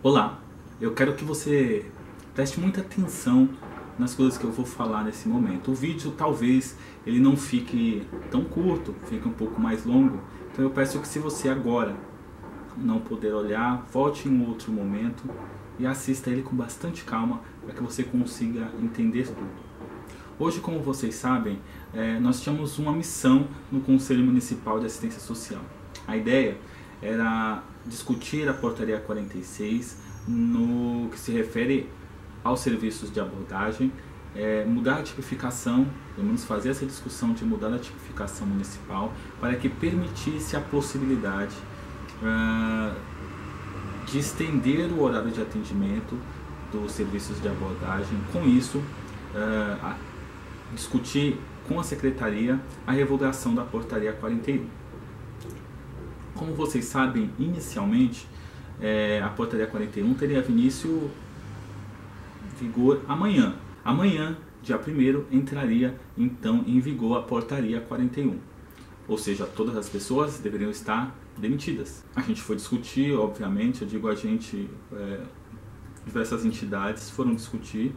Olá, eu quero que você preste muita atenção nas coisas que eu vou falar nesse momento. O vídeo talvez ele não fique tão curto, fique um pouco mais longo. Então eu peço que, se você agora não puder olhar, volte em um outro momento e assista ele com bastante calma para que você consiga entender tudo. Hoje, como vocês sabem, nós tínhamos uma missão no Conselho Municipal de Assistência Social. A ideia era discutir a portaria 46 no que se refere aos serviços de abordagem, mudar a tipificação, pelo menos fazer essa discussão de mudar a tipificação municipal para que permitisse a possibilidade de estender o horário de atendimento dos serviços de abordagem. Com isso, discutir com a Secretaria a revogação da portaria 41. Como vocês sabem, inicialmente, a portaria 41 teria vigor amanhã. Amanhã, dia 1º, entraria então em vigor a portaria 41. Ou seja, todas as pessoas deveriam estar demitidas. A gente foi discutir, obviamente, eu digo a gente, diversas entidades foram discutir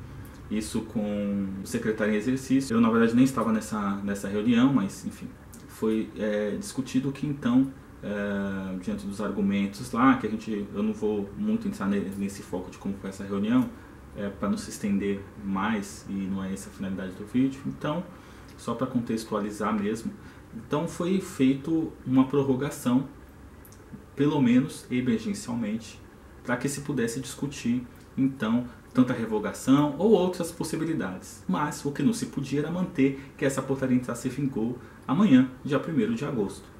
isso com o secretário em exercício. Eu, na verdade, nem estava nessa reunião, mas, enfim, foi discutido que então, diante dos argumentos lá, que eu não vou muito entrar nesse foco de como foi essa reunião, para não se estender mais, e não é essa a finalidade do vídeo, então, só para contextualizar mesmo, então foi feito uma prorrogação, pelo menos emergencialmente, para que se pudesse discutir, então, tanto a revogação ou outras possibilidades. Mas o que não se podia era manter que essa portaria entrasse em vigor amanhã, dia 1º de agosto.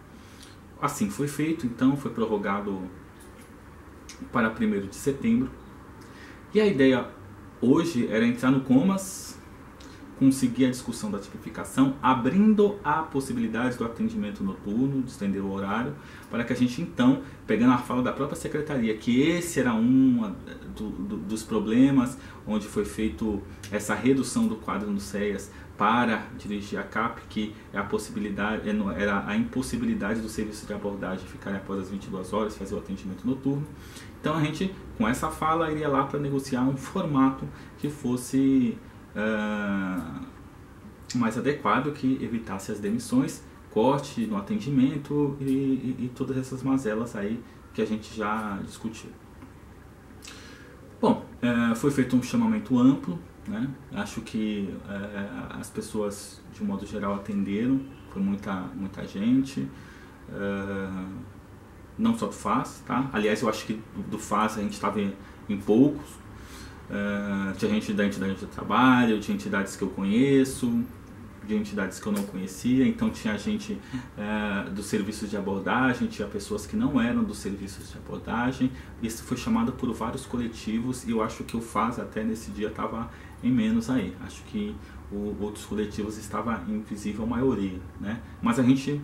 Assim foi feito, então foi prorrogado para 1º de setembro. E a ideia hoje era entrar no Comas, conseguir a discussão da tipificação, abrindo a possibilidade do atendimento noturno, de estender o horário, para que a gente então, pegando a fala da própria Secretaria, que esse era um dos problemas, onde foi feito essa redução do quadro no CEAS para dirigir a CAP, que é a possibilidade, era a impossibilidade do serviço de abordagem ficar após as 22 horas, fazer o atendimento noturno. Então a gente, com essa fala, iria lá para negociar um formato que fosse mais adequado, que evitasse as demissões, corte no atendimento e todas essas mazelas aí que a gente já discutiu. Bom, foi feito um chamamento amplo, né? Acho que as pessoas, de um modo geral, atenderam, foi muita gente, não só do FAS, tá? Aliás, eu acho que do FAS a gente estava em poucos, tinha gente da entidade de trabalho, de entidades que eu conheço, de entidades que eu não conhecia, então tinha gente dos serviços de abordagem, tinha pessoas que não eram dos serviços de abordagem. Isso foi chamado por vários coletivos e eu acho que o FAS até nesse dia estava em menos aí. Acho que outros coletivos estava em visível maioria, né? Mas a gente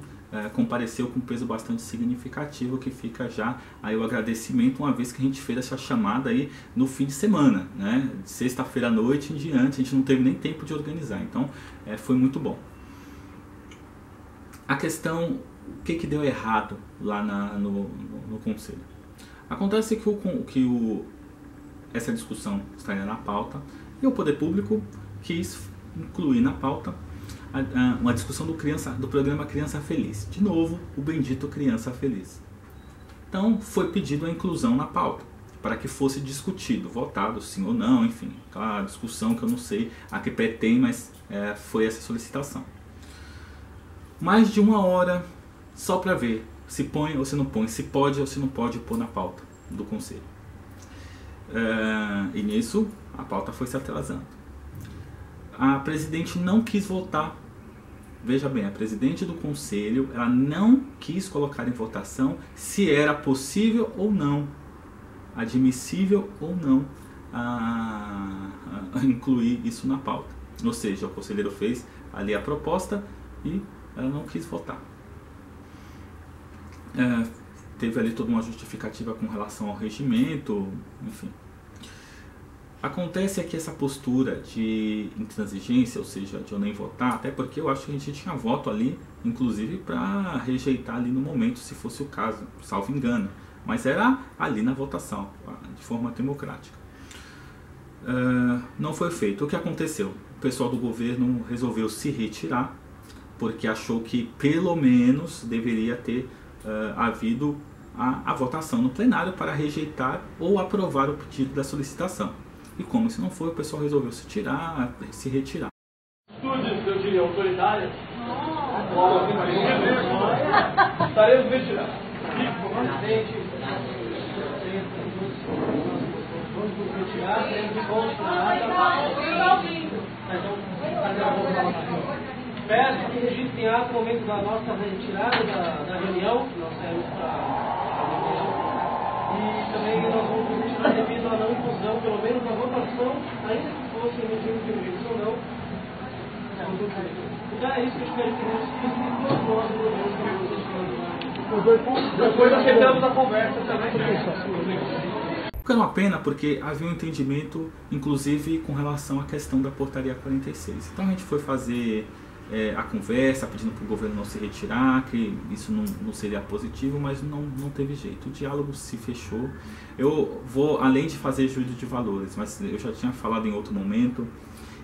compareceu com um peso bastante significativo, que fica já aí o agradecimento, uma vez que a gente fez essa chamada aí no fim de semana, né? De sexta-feira à noite em diante, a gente não teve nem tempo de organizar, então foi muito bom. A questão, o que deu errado lá no Conselho? Acontece que essa discussão estaria na pauta e o Poder Público quis incluir na pauta uma discussão do programa Criança Feliz. De novo, o bendito Criança Feliz. Então, foi pedido a inclusão na pauta, para que fosse discutido, votado sim ou não, enfim, aquela discussão que eu não sei a que pé tem, mas foi essa solicitação. Mais de 1 hora, só para ver se põe ou se não põe, se pode ou se não pode pôr na pauta do Conselho. E nisso, a pauta foi se atrasando. A presidente não quis votar. Veja bem, a presidente do conselho, ela não quis colocar em votação se era possível ou não, admissível ou não, incluir isso na pauta. Ou seja, o conselheiro fez ali a proposta e ela não quis votar. Teve ali toda uma justificativa com relação ao regimento, enfim. Acontece que essa postura de intransigência, ou seja, de eu nem votar, até porque eu acho que a gente tinha voto ali, inclusive para rejeitar ali no momento, se fosse o caso, salvo engano. mas era ali na votação, de forma democrática. Não foi feito. O que aconteceu? O pessoal do governo resolveu se retirar, porque achou que pelo menos deveria ter havido a votação no plenário para rejeitar ou aprovar o pedido da solicitação. E como isso não foi, o pessoal resolveu se retirar. Atitudes, eu diria, autoritárias. Estaremos retirados. Vamos nos retirar, teremos que continuar. Peço que registre em ato o momento da nossa retirada da reunião, que nós saímos para a reunião, e também nós vamos retirar devido à não inclusão, pelo menos na votação, ainda que fosse em regime de urgência ou não. Então é isso que eu espero que nós todos nós devemos. Depois afetamos a conversa também. Porque era uma pena, porque havia um entendimento, inclusive, com relação à questão da portaria 46. Então a gente foi fazer a conversa, pedindo para o governo não se retirar, que isso não seria positivo, mas não teve jeito. O diálogo se fechou. Eu vou, além de fazer juízo de valores, mas eu já tinha falado em outro momento,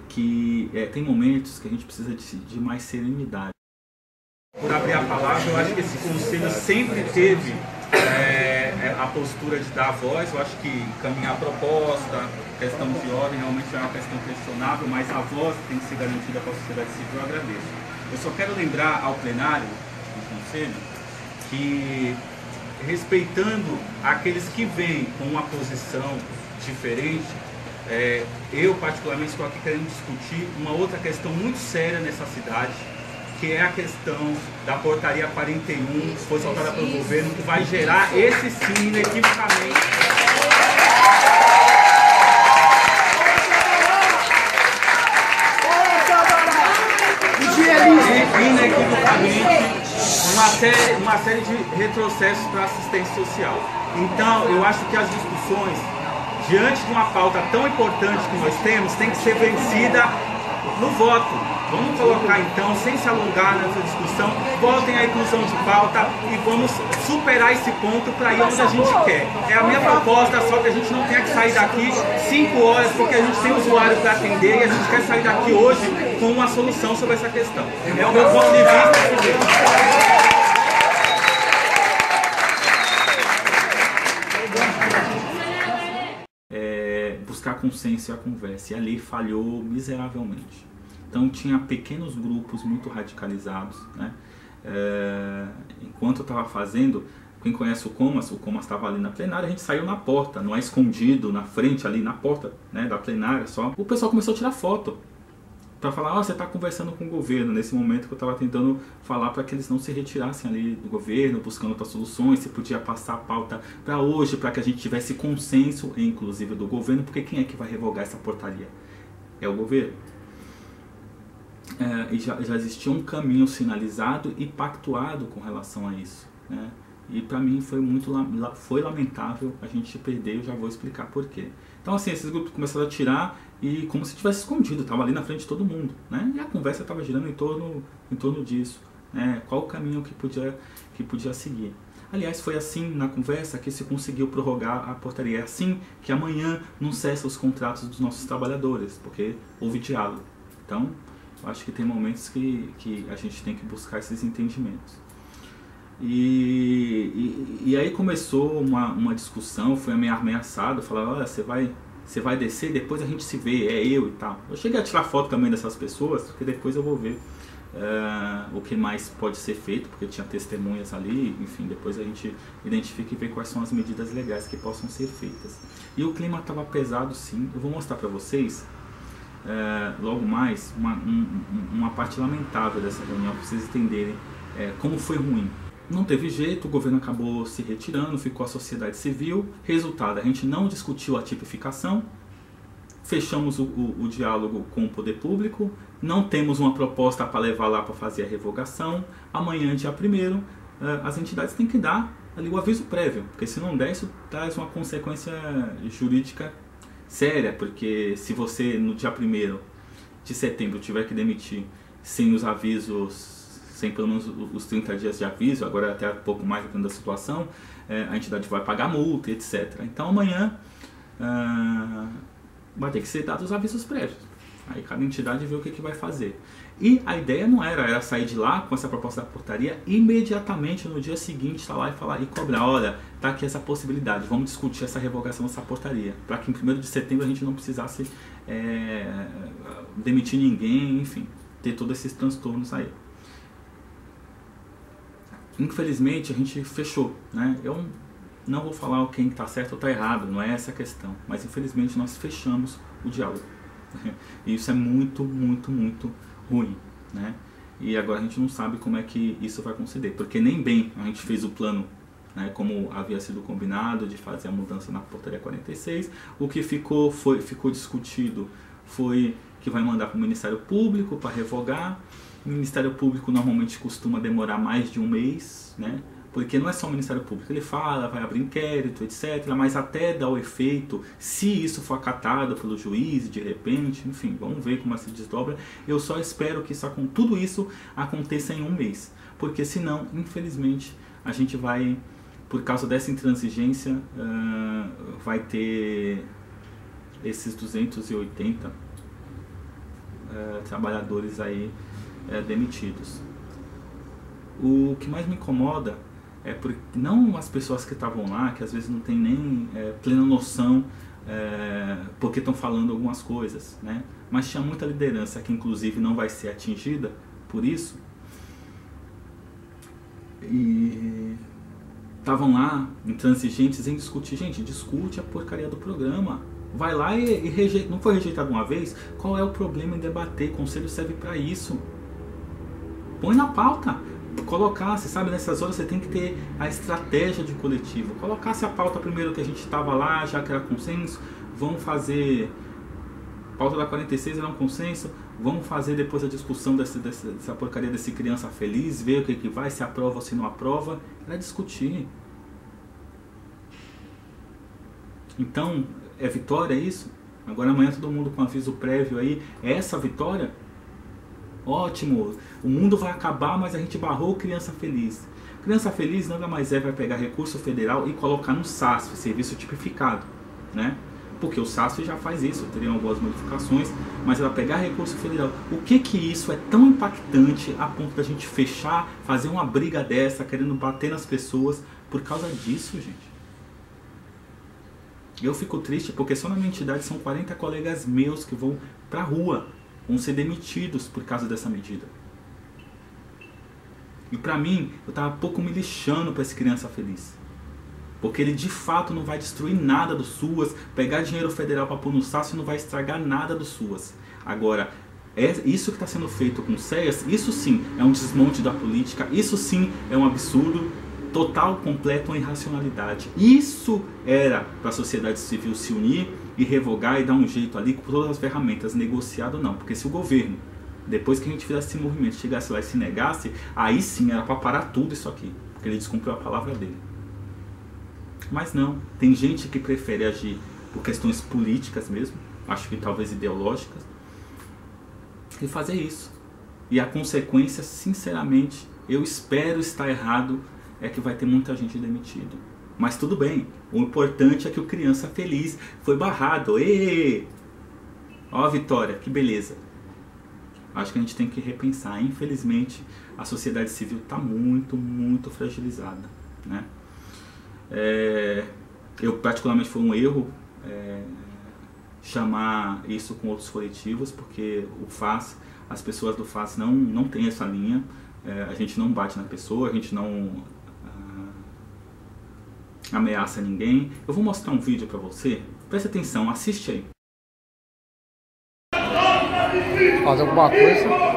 que tem momentos que a gente precisa de mais serenidade. Por abrir a palavra, eu acho que esse conselho sempre teve a postura de dar voz. Eu acho que encaminhar a proposta, questão de ordem, realmente é uma questão questionável, mas a voz tem que ser garantida para a sociedade civil, eu agradeço. Eu só quero lembrar ao plenário do conselho que, respeitando aqueles que vêm com uma posição diferente, eu particularmente estou aqui querendo discutir uma outra questão muito séria nessa cidade, que é a questão da portaria 41, que foi soltada pelo governo, que vai gerar esse sim, inequivocamente, uma série de retrocessos para a assistência social. Então, eu acho que as discussões, diante de uma pauta tão importante que nós temos, tem que ser vencida no voto. Vamos colocar então, sem se alongar nessa discussão, votem a inclusão de pauta e vamos superar esse ponto para ir onde a gente quer. É a minha proposta, só que a gente não tenha que sair daqui 5 horas, porque a gente tem usuário para atender e a gente quer sair daqui hoje com uma solução sobre essa questão. É o meu ponto de vista. Buscar consenso e a conversa, e a lei falhou miseravelmente. Então tinha pequenos grupos muito radicalizados, né? Enquanto eu estava fazendo, quem conhece o Comas estava ali na plenária, a gente saiu na porta, não é escondido, na frente ali, na porta, né, da plenária só. O pessoal começou a tirar foto, para falar, você está conversando com o governo, nesse momento que eu estava tentando falar para que eles não se retirassem ali do governo, buscando outras soluções, se podia passar a pauta para hoje, para que a gente tivesse consenso, inclusive do governo, porque quem é que vai revogar essa portaria? É o governo. E já existia um caminho sinalizado e pactuado com relação a isso, né? E para mim foi lamentável a gente perder, eu já vou explicar por quê. Então assim, esses grupos começaram a tirar e como se tivesse escondido, estava ali na frente de todo mundo, né? E a conversa estava girando em torno disso, né? Qual o caminho que podia seguir. Aliás, foi assim na conversa que se conseguiu prorrogar a portaria. É assim que amanhã não cessa os contratos dos nossos trabalhadores, porque houve diálogo. Então, eu acho que tem momentos que a gente tem que buscar esses entendimentos. E aí começou uma discussão, foi meio ameaçado, falava, olha, você vai descer, depois a gente se vê, é eu e tal. Eu cheguei a tirar foto também dessas pessoas, porque depois eu vou ver o que mais pode ser feito, porque tinha testemunhas ali, enfim, depois a gente identifica e vê quais são as medidas legais que possam ser feitas. E o clima estava pesado sim, eu vou mostrar para vocês logo mais uma parte lamentável dessa reunião, para vocês entenderem como foi ruim. Não teve jeito, o governo acabou se retirando, ficou a sociedade civil. Resultado, a gente não discutiu a tipificação, fechamos o diálogo com o poder público, não temos uma proposta para levar lá para fazer a revogação. Amanhã, dia 1º, as entidades têm que dar ali o aviso prévio, porque se não der, isso traz uma consequência jurídica séria, porque se você no dia 1º de setembro tiver que demitir sem os avisos sem pelo menos os 30 dias de aviso, agora até pouco mais dependendo da situação, a entidade vai pagar multa, etc. Então amanhã vai ter que ser dados os avisos prévios. Aí cada entidade vê o que vai fazer. E a ideia não era sair de lá com essa proposta da portaria imediatamente no dia seguinte, estar lá e falar e cobrar, olha, tá aqui essa possibilidade, vamos discutir essa revogação dessa portaria, para que em 1º de setembro a gente não precisasse demitir ninguém, enfim, ter todos esses transtornos aí. Infelizmente a gente fechou, né? Eu não vou falar quem está certo ou está errado, não é essa a questão, mas infelizmente nós fechamos o diálogo. E isso é muito, muito, muito ruim, né? E agora a gente não sabe como é que isso vai conceder, porque nem bem a gente fez o plano, né, como havia sido combinado de fazer a mudança na portaria 46. O que ficou discutido foi que vai mandar para o Ministério Público para revogar. O Ministério Público normalmente costuma demorar mais de um mês, né? Porque não é só o Ministério Público, ele fala, vai abrir inquérito, etc. Mas até dar o efeito, se isso for acatado pelo juiz de repente, enfim, vamos ver como se desdobra. Eu só espero que tudo isso aconteça em um mês, porque senão, infelizmente, a gente vai, por causa dessa intransigência, vai ter esses 280 trabalhadores aí demitidos. O que mais me incomoda é porque não as pessoas que estavam lá, que às vezes não tem nem plena noção porque estão falando algumas coisas, né? Mas tinha muita liderança que inclusive não vai ser atingida por isso, e estavam lá intransigentes em discutir. Gente, discute a porcaria do programa, vai lá e rejeita. Não foi rejeitado uma vez? Qual é o problema em debater? O conselho serve para isso. Põe na pauta. Colocar, você sabe, nessas horas você tem que ter a estratégia de coletivo. Colocasse a pauta primeiro que a gente estava lá, já que era consenso, vamos fazer pauta da 46, era um consenso, vamos fazer depois a discussão dessa porcaria desse criança feliz, ver o que vai, se aprova ou se não aprova, era discutir. Então, é vitória isso? Agora amanhã todo mundo com aviso prévio aí, é essa a vitória? Ótimo, o mundo vai acabar, mas a gente barrou Criança Feliz. Criança Feliz nada mais vai pegar recurso federal e colocar no SASF, serviço tipificado, né? Porque o SASF já faz isso, teriam algumas modificações, mas ela pegar recurso federal. O que isso é tão impactante a ponto da gente fechar, fazer uma briga dessa, querendo bater nas pessoas por causa disso, gente? Eu fico triste porque só na minha entidade são 40 colegas meus que vão pra rua, vão ser demitidos por causa dessa medida. E pra mim, eu tava pouco me lixando pra esse Criança Feliz. Porque ele de fato não vai destruir nada do SUAS, pegar dinheiro federal para pôr no SASF não vai estragar nada do SUAS. Agora, isso que está sendo feito com o CEAS, isso sim é um desmonte da política, isso sim é um absurdo, total, completo, uma irracionalidade. Isso era para a sociedade civil se unir e revogar e dar um jeito ali com todas as ferramentas, negociado não. Porque se o governo, depois que a gente fizesse esse movimento, chegasse lá e se negasse, aí sim era para parar tudo isso aqui, porque ele descumpriu a palavra dele. Mas não, tem gente que prefere agir por questões políticas mesmo, acho que talvez ideológicas, e fazer isso. E a consequência, sinceramente, eu espero estar errado, é que vai ter muita gente demitida. Mas tudo bem, o importante é que o Criança Feliz foi barrado. Êêê! Ó a vitória, que beleza. Acho que a gente tem que repensar. Infelizmente, a sociedade civil está muito, muito fragilizada, né? Eu particularmente foi um erro chamar isso com outros coletivos, porque o FAS, as pessoas do FAS não tem essa linha, a gente não bate na pessoa, a gente não ameaça ninguém. Eu vou mostrar um vídeo pra você, presta atenção, assiste aí. Fazer alguma coisa.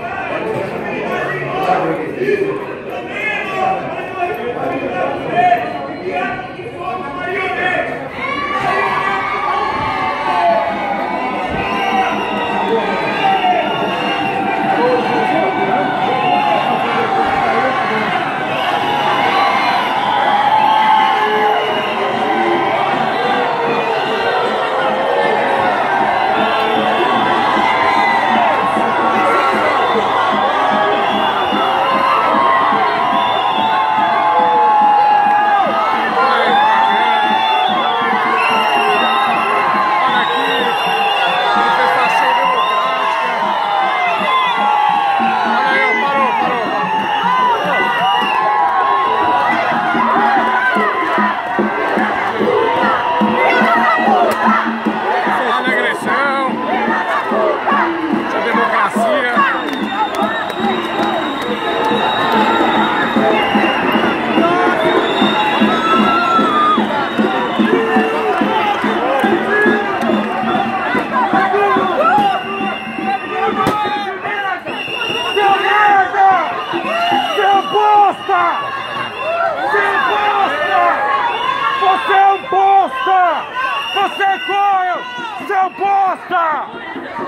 Seu bosta!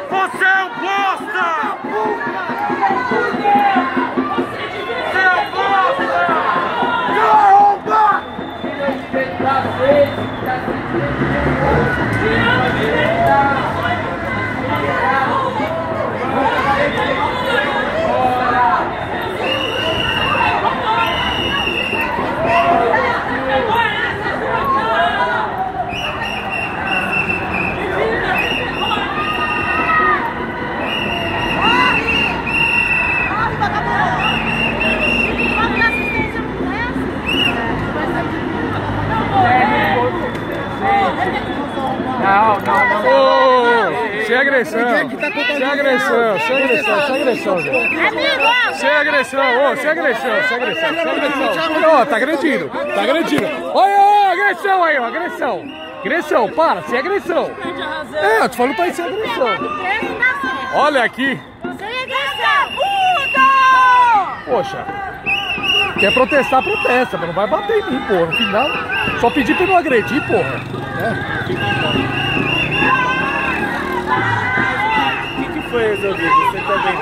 Você é um bosta! Seu bosta! Caramba! Sem agressão, sem agressão, sem agressão, sem agressão, gente. Sem agressão, sem agressão, sem agressão, sem agressão. Ó, tá agredindo, tá agredindo. Olha, agressão aí, ó, agressão. Agressão, para, sem agressão. É, eu tô falando pra ir sem agressão. Olha aqui. Sem agressão. Poxa, quer protestar, protesta, mas não vai bater em mim, porra. No final, só pedir pra não agredir, porra. O que foi resolvido? Você também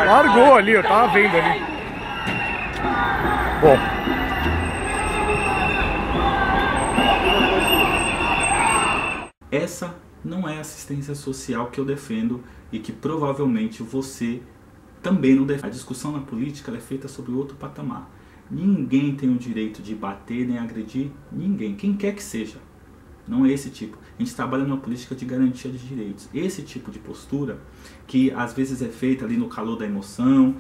largou ali, eu tava vendo ali. Bom. Essa não é a assistência social que eu defendo e que provavelmente você também não defende. A discussão na política ela é feita sobre outro patamar. Ninguém tem o direito de bater nem agredir ninguém, quem quer que seja. Não é esse tipo. A gente trabalha numa política de garantia de direitos. Esse tipo de postura, que às vezes é feita ali no calor da emoção,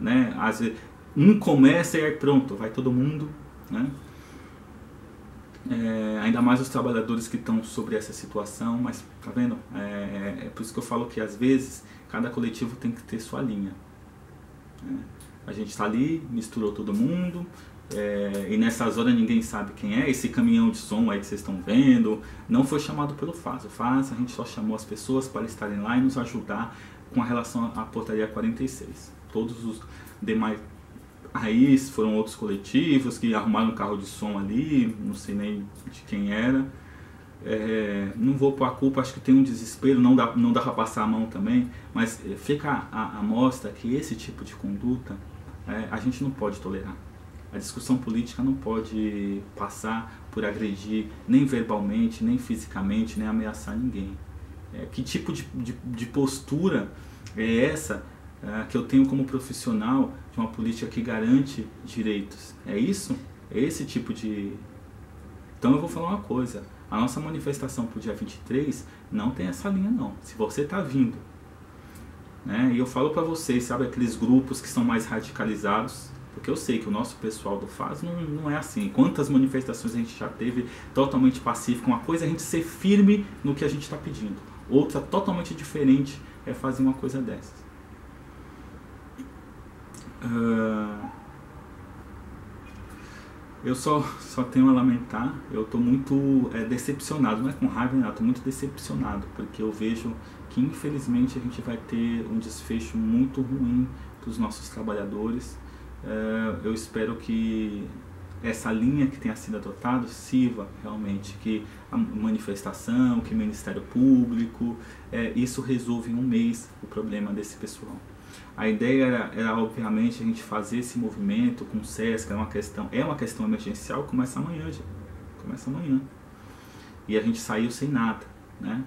né? Às vezes, um começa e aí pronto, vai todo mundo, né? Ainda mais os trabalhadores que estão sobre essa situação, mas tá vendo? É por isso que eu falo que às vezes cada coletivo tem que ter sua linha. A gente está ali, misturou todo mundo, e nessas horas ninguém sabe quem é. Esse caminhão de som aí que vocês estão vendo não foi chamado pelo FAS. O FAS, a gente só chamou as pessoas para estarem lá e nos ajudar com a relação à portaria 46. Todos os demais aí foram outros coletivos que arrumaram um carro de som ali, não sei nem de quem era. Não vou pôr a culpa, acho que tem um desespero, não dá para passar a mão também, mas fica a mostra que esse tipo de conduta a gente não pode tolerar. A discussão política não pode passar por agredir nem verbalmente, nem fisicamente, nem ameaçar ninguém. Que tipo de postura é essa que eu tenho como profissional de uma política que garante direitos? É isso? É esse tipo de... Então eu vou falar uma coisa, a nossa manifestação para o dia 23 não tem essa linha não. Se você está vindo, né, e eu falo para vocês, sabe, aqueles grupos que são mais radicalizados, porque eu sei que o nosso pessoal do FAS não é assim. Quantas manifestações a gente já teve totalmente pacífico? Uma coisa é a gente ser firme no que a gente está pedindo, outra totalmente diferente é fazer uma coisa dessas. Eu só tenho a lamentar, eu estou muito decepcionado, não é com raiva, não, estou muito decepcionado, porque eu vejo que infelizmente a gente vai ter um desfecho muito ruim para os nossos trabalhadores. Eu espero que essa linha que tenha sido adotada sirva realmente, que a manifestação, que o Ministério Público, isso resolve em um mês o problema desse pessoal. A ideia era obviamente a gente fazer esse movimento com o SESC, é uma questão emergencial, começa amanhã, gente. Começa amanhã. E a gente saiu sem nada, né?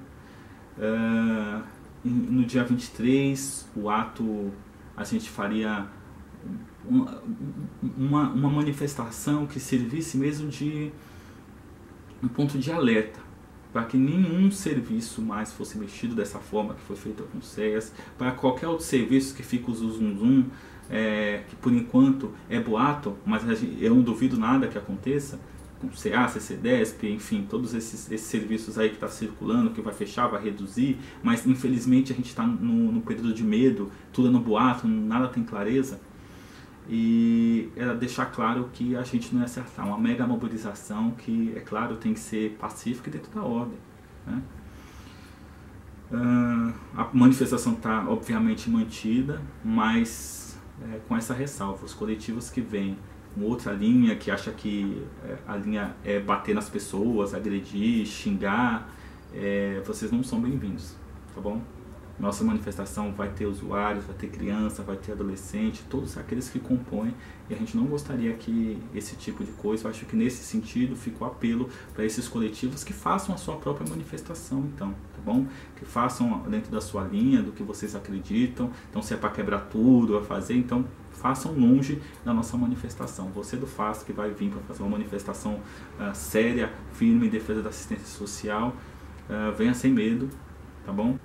No dia 23, o ato, a gente faria uma manifestação que servisse mesmo de um ponto de alerta, para que nenhum serviço mais fosse mexido dessa forma que foi feito com o SES, para qualquer outro serviço que fica o zum, que por enquanto é boato, mas eu não duvido nada que aconteça, com CA, CCDESP, enfim, todos esses serviços aí que está circulando, que vai fechar, vai reduzir, mas infelizmente a gente está no período de medo, tudo é no boato, nada tem clareza. E era deixar claro que a gente não ia acertar, uma mega mobilização que, é claro, tem que ser pacífica e dentro da ordem, né? A manifestação está obviamente mantida, mas com essa ressalva, os coletivos que vêm com outra linha, que acha que a linha é bater nas pessoas, agredir, xingar, vocês não são bem-vindos, tá bom? Nossa manifestação vai ter usuários, vai ter criança, vai ter adolescente, todos aqueles que compõem, e a gente não gostaria que esse tipo de coisa, eu acho que nesse sentido fica o apelo para esses coletivos que façam a sua própria manifestação, então, tá bom? Que façam dentro da sua linha, do que vocês acreditam, então se é para quebrar tudo, a fazer, então façam longe da nossa manifestação. Você do FAS que vai vir para fazer uma manifestação séria, firme em defesa da assistência social, venha sem medo, tá bom?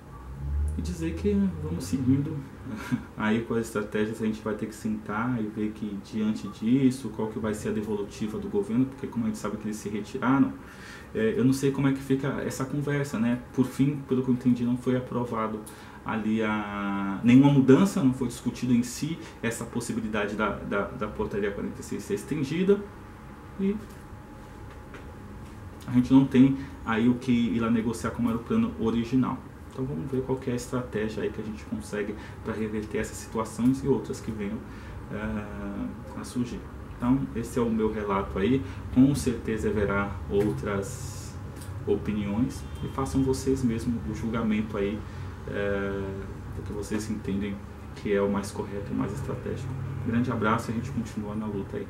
E dizer que vamos seguindo aí com as estratégias, a gente vai ter que sentar e ver que diante disso, qual que vai ser a devolutiva do governo, porque como a gente sabe que eles se retiraram, eu não sei como é que fica essa conversa, né? Por fim, pelo que eu entendi, não foi aprovado ali nenhuma mudança, não foi discutido em si essa possibilidade da portaria 46 ser estendida, e a gente não tem aí o que ir lá negociar como era o plano original. Então vamos ver qual que é a estratégia aí que a gente consegue para reverter essas situações e outras que venham a surgir. Então esse é o meu relato aí, com certeza haverá outras opiniões e façam vocês mesmos o julgamento aí do que vocês entendem que é o mais correto e mais estratégico. Grande abraço e a gente continua na luta aí.